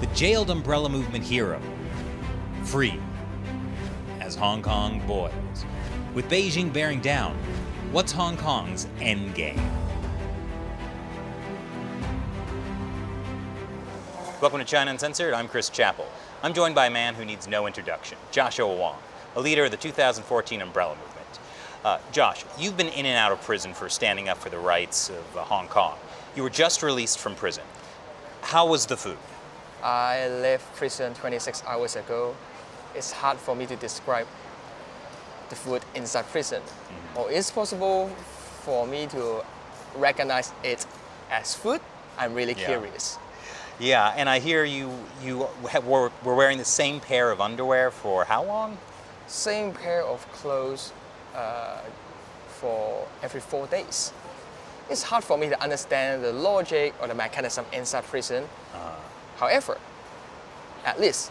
the jailed umbrella movement hero, free as Hong Kong boils. With Beijing bearing down, what's Hong Kong's endgame? Welcome to China Uncensored. I'm Chris Chappell. I'm joined by a man who needs no introduction, Joshua Wong, a leader of the 2014 umbrella movement. Josh, you've been in and out of prison for standing up for the rights of Hong Kong. You were just released from prison. How was the food? I left prison 26 hours ago. It's hard for me to describe the food inside prison. Or is it possible for me to recognize it as food? I'm really curious. Yeah, and I hear you were wearing the same pair of underwear for how long? Same pair of clothes for every 4 days. It's hard for me to understand the logic or the mechanism inside prison. However, at least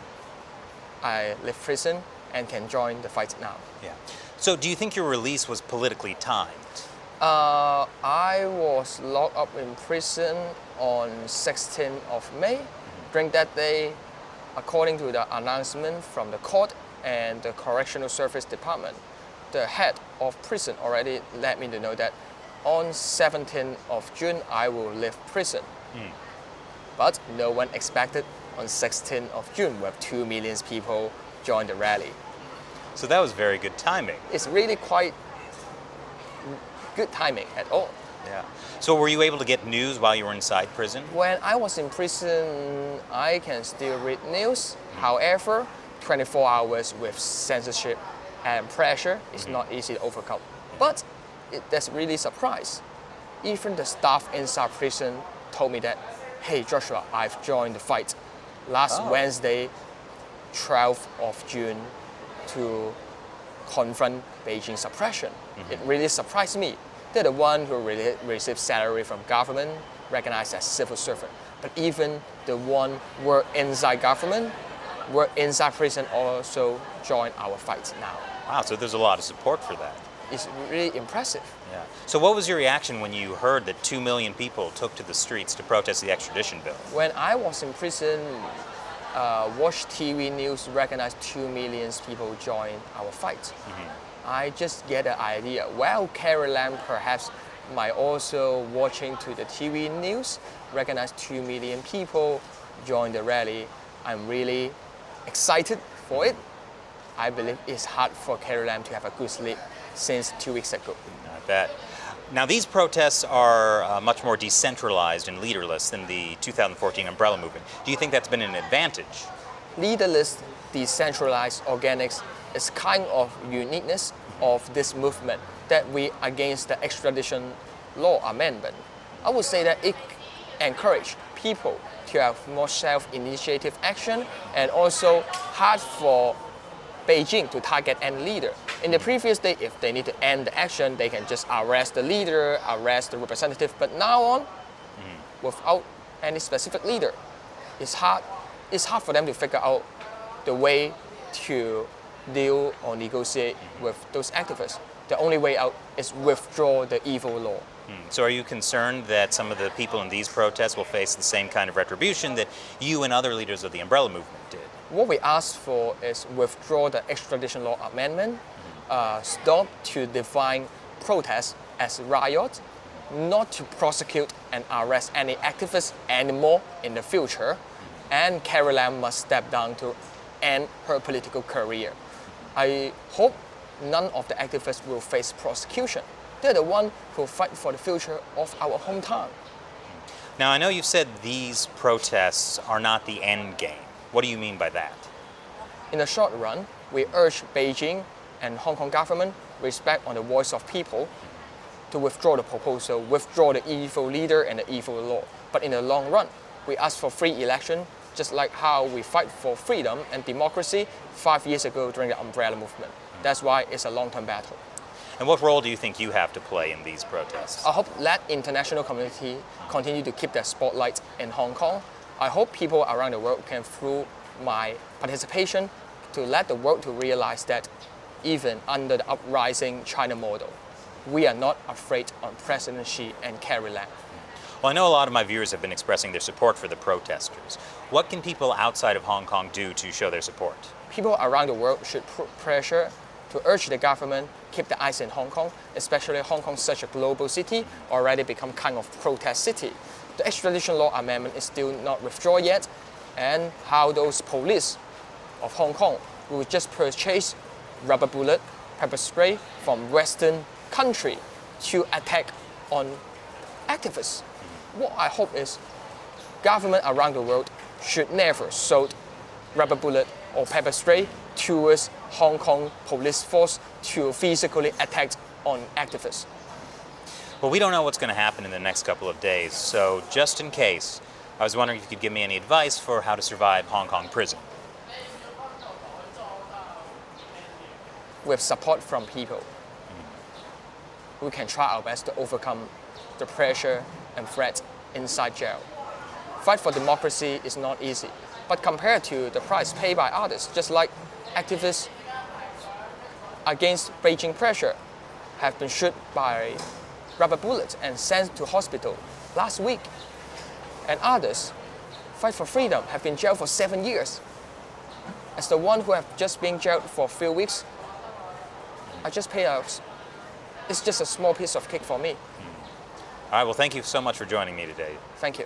I left prison and can join the fight now. Yeah. So do you think your release was politically timed? I was locked up in prison on 16th of May. During that day, according to the announcement from the court and the Correctional Service Department, the head of prison already let me to know that on 17th of June, I will leave prison. But no one expected on 16th of June, where 2 million people joined the rally. So that was very good timing. It's really quite good timing at all. Yeah. So were you able to get news while you were inside prison? When I was in prison, I can still read news. However, 24 hours with censorship and pressure is not easy to overcome. But that's really surprise. Even the staff inside prison told me that, hey Joshua, I've joined the fight last Wednesday, 12th of June, to confront Beijing suppression. It really surprised me. They're the one who really receive salary from government, recognized as civil servant. But even the one work inside government, work inside prison also join our fight now. Wow, so there's a lot of support for that. It's really impressive. Yeah. So what was your reaction when you heard that 2 million people took to the streets to protest the extradition bill? When I was in prison, watch TV news, recognized 2 million people join our fight. I just get an idea. Well, Carrie Lam perhaps might also watching to the TV news, recognize 2 million people join the rally. I'm really excited for it. I believe it's hard for Carrie Lam to have a good sleep since 2 weeks ago. I bet. Now these protests are much more decentralized and leaderless than the 2014 umbrella movement. Do you think that's been an advantage? Leaderless, decentralized organics is kind of uniqueness of this movement that we against the extradition law amendment. I would say that it encourages people to have more self-initiative action and also hard for Beijing to target any leader. In the previous day, if they need to end the action, they can just arrest the leader, arrest the representative. But now on, without any specific leader, it's hard for them to figure out the way to deal or negotiate with those activists. The only way out is withdraw the evil law. So are you concerned that some of the people in these protests will face the same kind of retribution that you and other leaders of the umbrella movement did? What we ask for is withdraw the extradition law amendment, stop to define protests as riot, not to prosecute and arrest any activists anymore in the future, and Carrie Lam must step down to end her political career. I hope none of the activists will face prosecution. They're the ones who fight for the future of our hometown. Now I know you've said these protests are not the end game. What do you mean by that? In the short run, we urge Beijing and Hong Kong government respect on the voice of people to withdraw the proposal, withdraw the evil leader and the evil law. But in the long run, we ask for free election, just like how we fight for freedom and democracy 5 years ago during the umbrella movement. That's why it's a long-term battle. And what role do you think you have to play in these protests? I hope that international community continue to keep their spotlight in Hong Kong. I hope people around the world can, through my participation, to let the world to realize that even under the uprising China model, we are not afraid on President Xi and Carrie Lam. Well, I know a lot of my viewers have been expressing their support for the protesters. What can people outside of Hong Kong do to show their support? People around the world should put pressure to urge the government keep the eyes in Hong Kong, especially Hong Kong, such a global city, already become kind of protest city. The extradition law amendment is still not withdrawn yet, and how those police of Hong Kong will just purchase rubber bullet, pepper spray from Western country to attack on activists. What I hope is government around the world should never sold rubber bullet or pepper spray towards Hong Kong police force to physically attack on activists. Well, we don't know what's going to happen in the next couple of days, so just in case, I was wondering if you could give me any advice for how to survive Hong Kong prison. With support from people, we can try our best to overcome the pressure and threat inside jail. Fight for democracy is not easy, but compared to the price paid by others, just like activists against Beijing pressure have been shot by rubber bullets and sent to hospital last week, and others fight for freedom have been jailed for 7 years. As the one who have just been jailed for a few weeks, I just pay out. It's just a small piece of cake for me. All right, well, thank you so much for joining me today. Thank you.